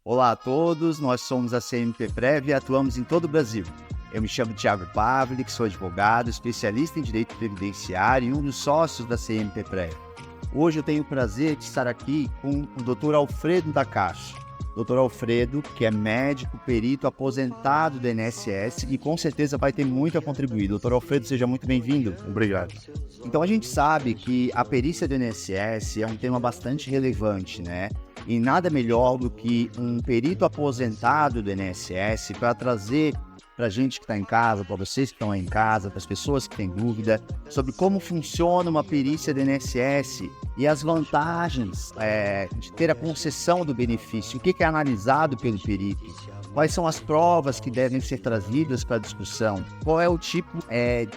Olá a todos, nós somos a CMP Prev e atuamos em todo o Brasil. Eu me chamo Thiago Pavlik, sou advogado, especialista em direito previdenciário e um dos sócios da CMP Prev. Hoje eu tenho o prazer de estar aqui com o Dr. Alfredo da Caixa. Dr. Alfredo, que é médico, perito, aposentado do INSS e com certeza vai ter muito a contribuir. Dr. Alfredo, seja muito bem-vindo. Obrigado. Então a gente sabe que a perícia do INSS é um tema bastante relevante, né? E nada melhor do que um perito aposentado do INSS para trazer para a gente que está em casa, para vocês que estão aí em casa, para as pessoas que têm dúvida sobre como funciona uma perícia do INSS e as vantagens de ter a concessão do benefício, o que é analisado pelo perito, quais são as provas que devem ser trazidas para a discussão, qual é o tipo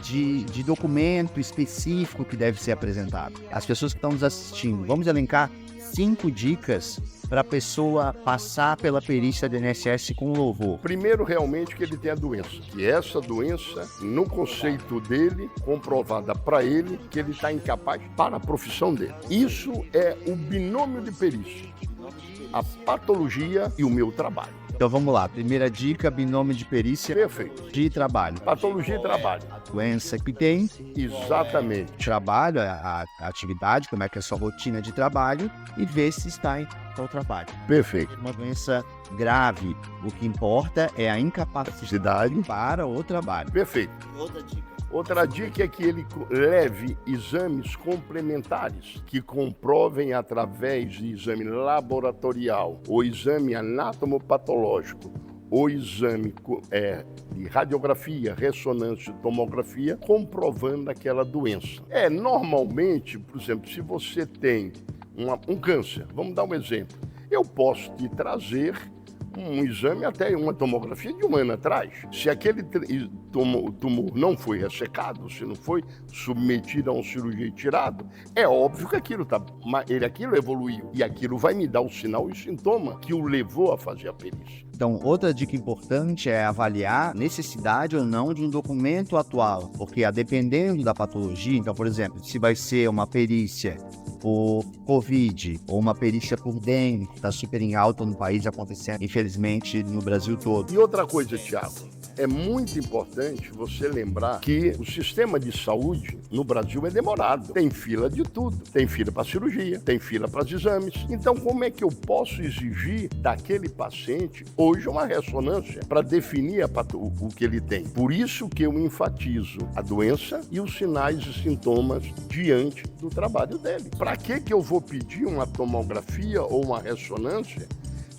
de documento específico que deve ser apresentado. As pessoas que estão nos assistindo, vamos elencar 5 dicas para a pessoa passar pela perícia do INSS com louvor. Primeiro, realmente, que ele tem a doença. Que essa doença, no conceito dele, comprovada para ele, que ele está incapaz para a profissão dele. Isso é o binômio de perícia. A patologia e o meu trabalho. Então vamos lá, primeira dica, binômio de perícia. Perfeito. De trabalho. Patologia e trabalho. A doença que tem. Exatamente. Trabalho, a atividade, como é que é a sua rotina de trabalho e ver se está em o trabalho. Perfeito. Uma doença grave, o que importa é a incapacidade para o trabalho. Perfeito. Outra dica é que ele leve exames complementares que comprovem através de exame laboratorial, ou exame anatomopatológico, ou exame de radiografia, ressonância e tomografia, comprovando aquela doença. Normalmente, por exemplo, se você tem um câncer, vamos dar um exemplo, eu posso te trazer um exame, até uma tomografia de um ano atrás. Se aquele tumor não foi ressecado, se não foi submetido a uma cirurgia e tirado, é óbvio que aquilo evoluiu. E aquilo vai me dar o sinal e o sintoma que o levou a fazer a perícia. Então, outra dica importante é avaliar a necessidade ou não de um documento atual, porque dependendo da patologia, então, por exemplo, se vai ser uma perícia por Covid ou uma perícia por dengue, que está super em alta no país, acontecendo, infelizmente, no Brasil todo. E outra coisa, Thiago, é muito importante você lembrar que o sistema de saúde no Brasil é demorado. Tem fila de tudo. Tem fila para cirurgia, tem fila para os exames. Então, como é que eu posso exigir daquele paciente hoje uma ressonância para definir o que ele tem? Por isso que eu enfatizo a doença e os sinais e sintomas diante do trabalho dele. Para que eu vou pedir uma tomografia ou uma ressonância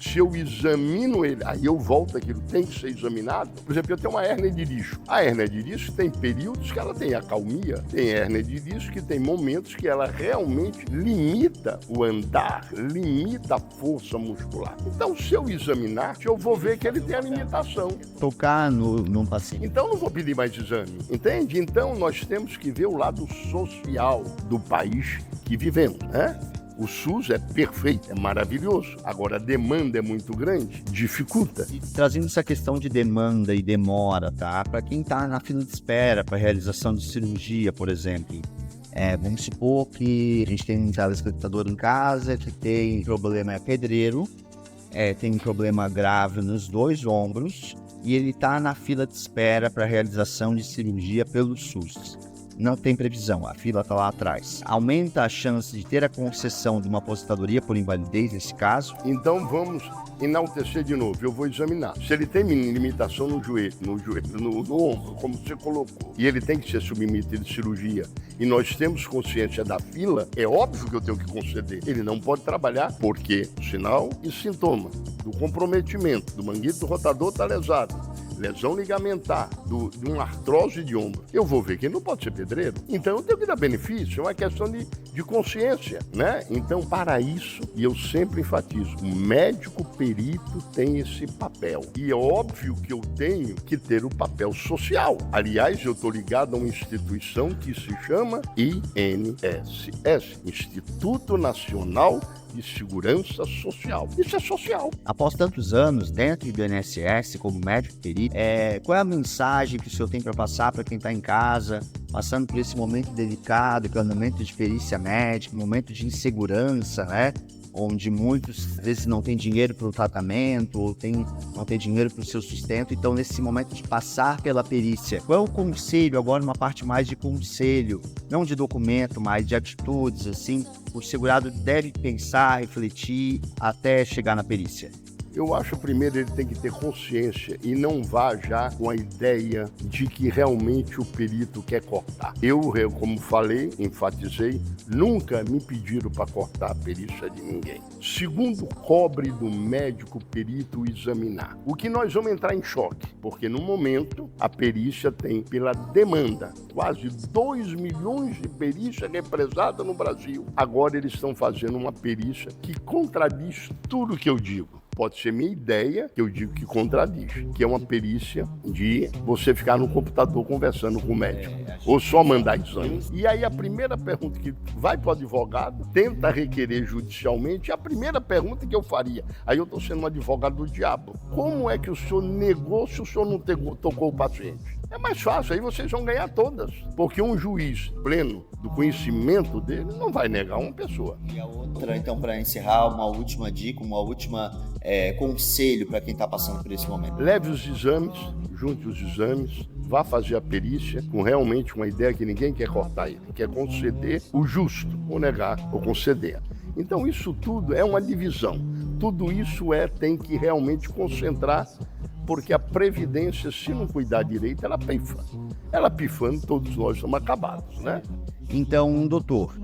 se eu examino ele, aí eu volto aquilo, tem que ser examinado? Por exemplo, eu tenho uma hérnia de disco. A hérnia de disco tem períodos que ela tem acalmia, tem hérnia de disco que tem momentos que ela realmente limita o andar, limita a força muscular. Então, se eu examinar, eu vou ver que ele tem a limitação. Tocar num paciente. Então, não vou pedir mais exame, entende? Então, nós temos que ver o lado social do país que vivemos, né? O SUS é perfeito, é maravilhoso. Agora, a demanda é muito grande, dificulta. E trazendo essa questão de demanda e demora, tá? Para quem está na fila de espera para realização de cirurgia, por exemplo. Vamos supor que a gente tem um telespectador em casa que tem problema pedreiro, tem um problema grave nos 2 ombros e ele está na fila de espera para realização de cirurgia pelo SUS. Não tem previsão, a fila está lá atrás. Aumenta a chance de ter a concessão de uma aposentadoria por invalidez nesse caso? Então vamos enaltecer de novo, eu vou examinar. Se ele tem limitação no joelho, no ombro, como você colocou, e ele tem que ser submetido de cirurgia, e nós temos consciência da fila, é óbvio que eu tenho que conceder. Ele não pode trabalhar porque sinal e sintoma do comprometimento do manguito rotador está lesado. Lesão ligamentar, de uma artrose de ombro, eu vou ver que ele não pode ser pedreiro. Então eu tenho que dar benefício, é uma questão de consciência, né? Então, para isso, e eu sempre enfatizo, o médico perito tem esse papel. E é óbvio que eu tenho que ter o papel social. Aliás, eu estou ligado a uma instituição que se chama INSS, Instituto Nacional de Segurança Social. Isso é social. Após tantos anos dentro do INSS, como médico perito, qual é a mensagem que o senhor tem para passar para quem está em casa, passando por esse momento delicado, que é o momento de perícia médica, momento de insegurança, né? onde muitos, às vezes, não têm dinheiro para o tratamento, ou não têm dinheiro para o seu sustento. Então, nesse momento de passar pela perícia, qual é o conselho, agora uma parte mais de conselho, não de documento, mas de atitudes, assim, o segurado deve pensar, refletir até chegar na perícia? Eu acho, primeiro, ele tem que ter consciência e não vá já com a ideia de que realmente o perito quer cortar. Eu, como falei, enfatizei, nunca me pediram para cortar a perícia de ninguém. Segundo, cobre do médico perito examinar. O que nós vamos entrar em choque, porque no momento a perícia tem, pela demanda, quase 2 milhões de perícias represadas no Brasil. Agora eles estão fazendo uma perícia que contradiz tudo que eu digo. Pode ser minha ideia, que eu digo que contradiz, que é uma perícia de você ficar no computador conversando com o médico, ou só mandar exame. E aí a primeira pergunta que vai para o advogado, tenta requerer judicialmente, a primeira pergunta que eu faria, aí eu estou sendo um advogado do diabo, como é que o senhor negou se o senhor não tocou o paciente? É mais fácil, aí vocês vão ganhar todas. Porque um juiz pleno do conhecimento dele não vai negar uma pessoa. E a outra, então, para encerrar, uma última dica, uma última conselho para quem está passando por esse momento. Leve os exames, junte os exames, vá fazer a perícia com realmente uma ideia que ninguém quer cortar ele, quer conceder o justo, ou negar, ou conceder. Então isso tudo é uma divisão. Tudo isso tem que realmente concentrar, porque a Previdência, se não cuidar direito, ela pifa. Ela pifando, todos nós estamos acabados, né? Então, doutor,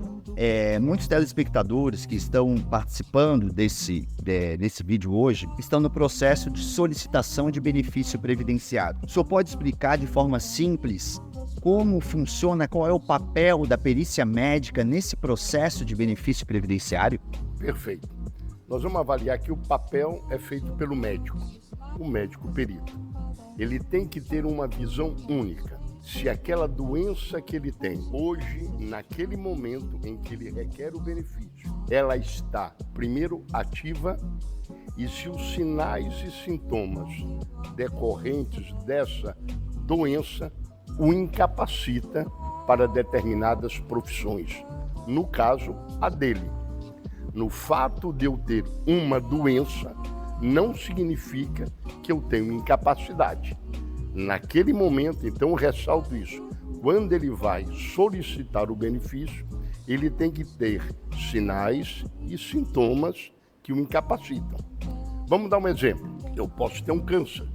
muitos telespectadores que estão participando desse vídeo hoje estão no processo de solicitação de benefício previdenciário. O senhor pode explicar de forma simples como funciona, qual é o papel da perícia médica nesse processo de benefício previdenciário? Perfeito. Nós vamos avaliar que o papel é feito pelo médico, o médico perito. Ele tem que ter uma visão única. Se aquela doença que ele tem hoje, naquele momento em que ele requer o benefício, ela está, primeiro, ativa, e se os sinais e sintomas decorrentes dessa doença o incapacita para determinadas profissões. No caso, a dele. No fato de eu ter uma doença, não significa que eu tenho incapacidade. Naquele momento, então, eu ressalto isso. Quando ele vai solicitar o benefício, ele tem que ter sinais e sintomas que o incapacitam. Vamos dar um exemplo. Eu posso ter um câncer,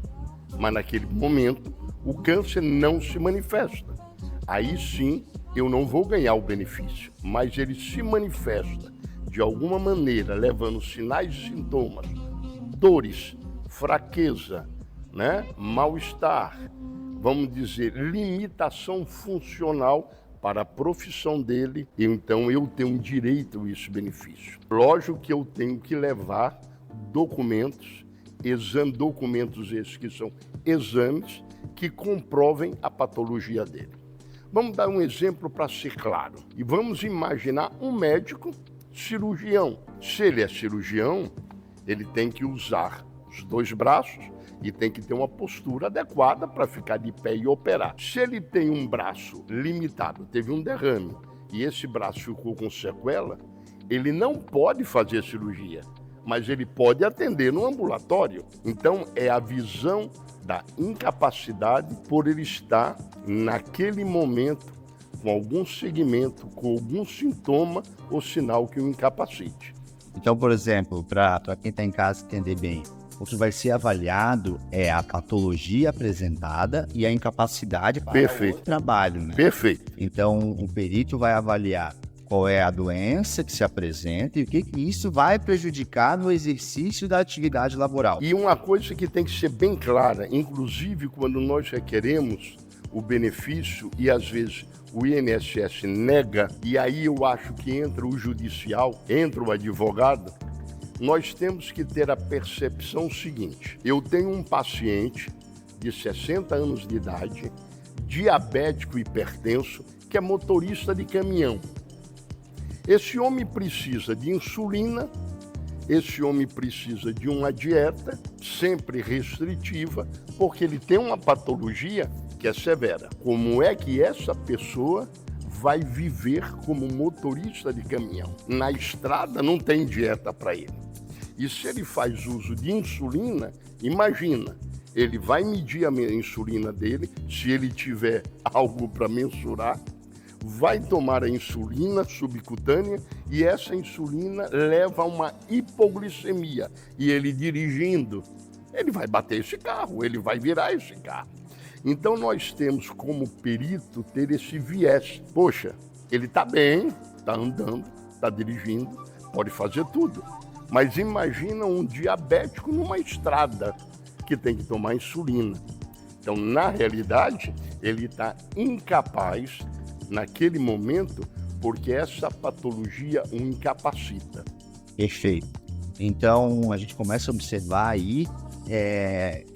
mas naquele momento o câncer não se manifesta. Aí sim, eu não vou ganhar o benefício, mas ele se manifesta de alguma maneira, levando sinais e sintomas, dores, fraqueza, mal-estar, vamos dizer, limitação funcional para a profissão dele, então eu tenho direito a esse benefício. Lógico que eu tenho que levar documentos esses que são exames que comprovem a patologia dele. Vamos dar um exemplo para ser claro. E vamos imaginar um médico cirurgião. Se ele é cirurgião, ele tem que usar os 2 braços e tem que ter uma postura adequada para ficar de pé e operar. Se ele tem um braço limitado, teve um derrame, e esse braço ficou com sequela, ele não pode fazer cirurgia, mas ele pode atender no ambulatório. Então, é a visão da incapacidade por ele estar naquele momento com algum segmento, com algum sintoma ou sinal que o incapacite. Então, por exemplo, para quem está em casa entender bem, o que vai ser avaliado é a patologia apresentada e a incapacidade para o trabalho, né? Perfeito. Então, o perito vai avaliar qual é a doença que se apresenta e o que isso vai prejudicar no exercício da atividade laboral. E uma coisa que tem que ser bem clara, inclusive quando nós requeremos o benefício e às vezes o INSS nega, e aí eu acho que entra o judicial, entra o advogado, nós temos que ter a percepção seguinte: eu tenho um paciente de 60 anos de idade, diabético hipertenso, que é motorista de caminhão. Esse homem precisa de insulina, esse homem precisa de uma dieta sempre restritiva, porque ele tem uma patologia que é severa. Como é que essa pessoa vai viver como motorista de caminhão. Na estrada não tem dieta para ele. E se ele faz uso de insulina, imagina, ele vai medir a insulina dele, se ele tiver algo para mensurar, vai tomar a insulina subcutânea e essa insulina leva a uma hipoglicemia. E ele dirigindo, ele vai bater esse carro, ele vai virar esse carro. Então nós temos como perito ter esse viés. Poxa, ele está bem, está andando, está dirigindo, pode fazer tudo. Mas imagina um diabético numa estrada que tem que tomar insulina. Então, na realidade, ele está incapaz naquele momento porque essa patologia o incapacita. Perfeito. Então, a gente começa a observar aí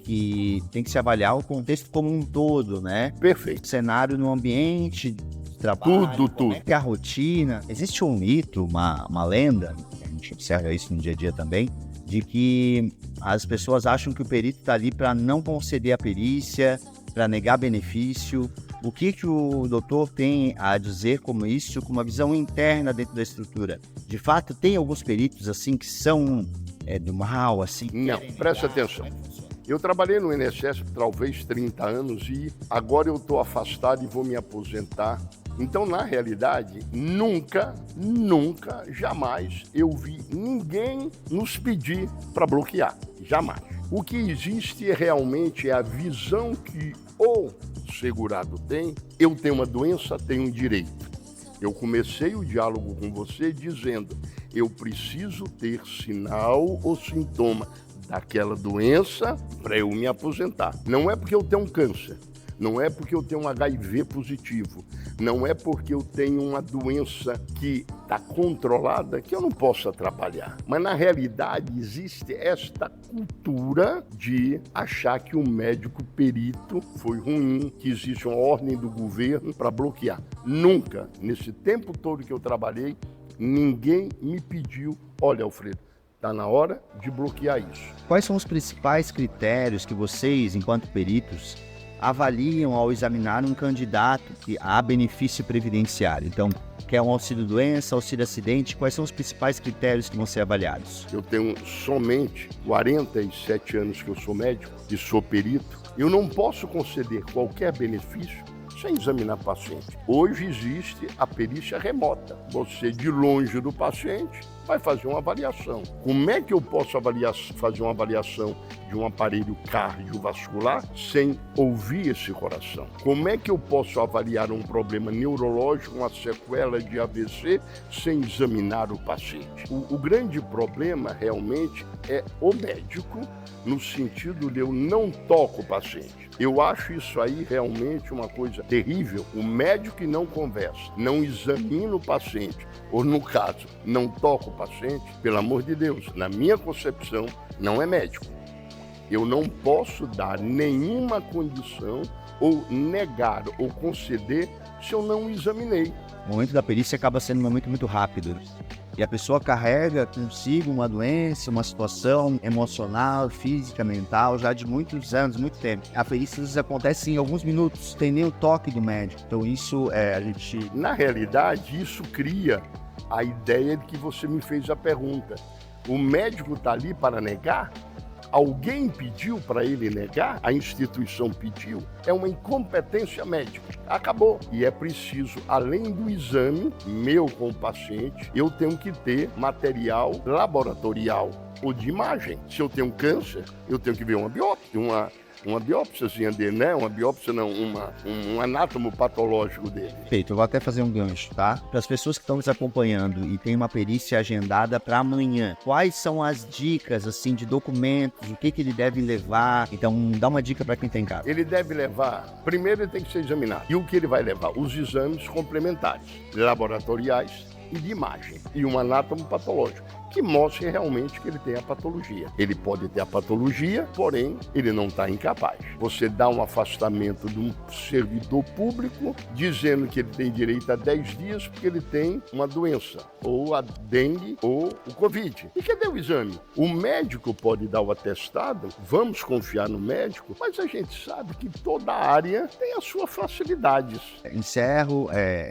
que tem que se avaliar o contexto como um todo, né? Perfeito. O cenário no ambiente de trabalho, Tudo. É a rotina. Existe um mito, uma lenda, a gente observa isso no dia a dia também, de que as pessoas acham que o perito está ali para não conceder a perícia, para negar benefício. O que o doutor tem a dizer como isso, com uma visão interna dentro da estrutura? De fato, tem alguns peritos assim que são do mal, assim? Não, preste atenção. Eu trabalhei no INSS por talvez 30 anos e agora eu estou afastado e vou me aposentar. Então, na realidade, nunca, jamais eu vi ninguém nos pedir para bloquear. Jamais. O que existe realmente é a visão que o segurado tem. Eu tenho uma doença, tenho um direito. Eu comecei o diálogo com você dizendo, eu preciso ter sinal ou sintoma daquela doença para eu me aposentar. Não é porque eu tenho um câncer. Não é porque eu tenho um HIV positivo, não é porque eu tenho uma doença que está controlada que eu não posso atrapalhar. Mas, na realidade, existe esta cultura de achar que o médico perito foi ruim, que existe uma ordem do governo para bloquear. Nunca, nesse tempo todo que eu trabalhei, ninguém me pediu, olha, Alfredo, está na hora de bloquear isso. Quais são os principais critérios que vocês, enquanto peritos, avaliam ao examinar um candidato a benefício previdenciário? Então, quer um auxílio-doença, auxílio-acidente, quais são os principais critérios que vão ser avaliados? Eu tenho somente 47 anos que eu sou médico e sou perito. Eu não posso conceder qualquer benefício sem examinar o paciente. Hoje existe a perícia remota. Você, de longe do paciente, vai fazer uma avaliação. Como é que eu posso fazer uma avaliação de um aparelho cardiovascular sem ouvir esse coração? Como é que eu posso avaliar um problema neurológico, uma sequela de AVC, sem examinar o paciente? O grande problema realmente é o médico, no sentido de eu não toco o paciente. Eu acho isso aí realmente uma coisa terrível. O médico que não conversa, não examina o paciente, ou no caso, não toca o paciente, pelo amor de Deus, na minha concepção, não é médico. Eu não posso dar nenhuma condição ou negar ou conceder se eu não examinei. O momento da perícia acaba sendo um momento muito rápido. E a pessoa carrega consigo uma doença, uma situação emocional, física, mental, já de muitos anos, muito tempo. A perícia às vezes acontece em alguns minutos, tem nem o toque do médico. Então isso a gente... Na realidade, isso cria a ideia de que você me fez a pergunta. O médico está ali para negar? Alguém pediu para ele negar? A instituição pediu? É uma incompetência médica. Acabou. E é preciso, além do exame meu com o paciente, eu tenho que ter material laboratorial ou de imagem. Se eu tenho câncer, eu tenho que ver uma biópsia, uma biópsiazinha dele, né? Uma biópsia não, um anátomo patológico dele. Perfeito, eu vou até fazer um gancho, tá? Para as pessoas que estão nos acompanhando e tem uma perícia agendada para amanhã, quais são as dicas, assim, de documentos, o que ele deve levar? Então, dá uma dica para quem tem em casa. Ele deve levar, primeiro ele tem que ser examinado. E o que ele vai levar? Os exames complementares, laboratoriais e de imagem, e um anátomo patológico. que mostre realmente que ele tem a patologia. Ele pode ter a patologia, porém, ele não está incapaz. Você dá um afastamento de um servidor público dizendo que ele tem direito a 10 dias porque ele tem uma doença, ou a dengue, ou o Covid. E cadê o exame? O médico pode dar o atestado, vamos confiar no médico, mas a gente sabe que toda área tem as suas facilidades. Encerro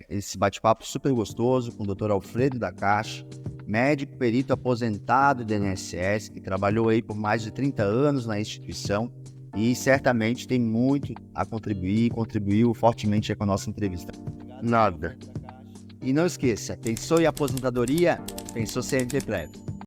esse bate-papo super gostoso com o Dr. Alfredo da Caixa, médico perito aposentado do INSS, que trabalhou aí por mais de 30 anos na instituição e certamente tem muito a contribuir e contribuiu fortemente com a nossa entrevista. Nada. E não esqueça, pensou em aposentadoria? Pensou CLT Prévio.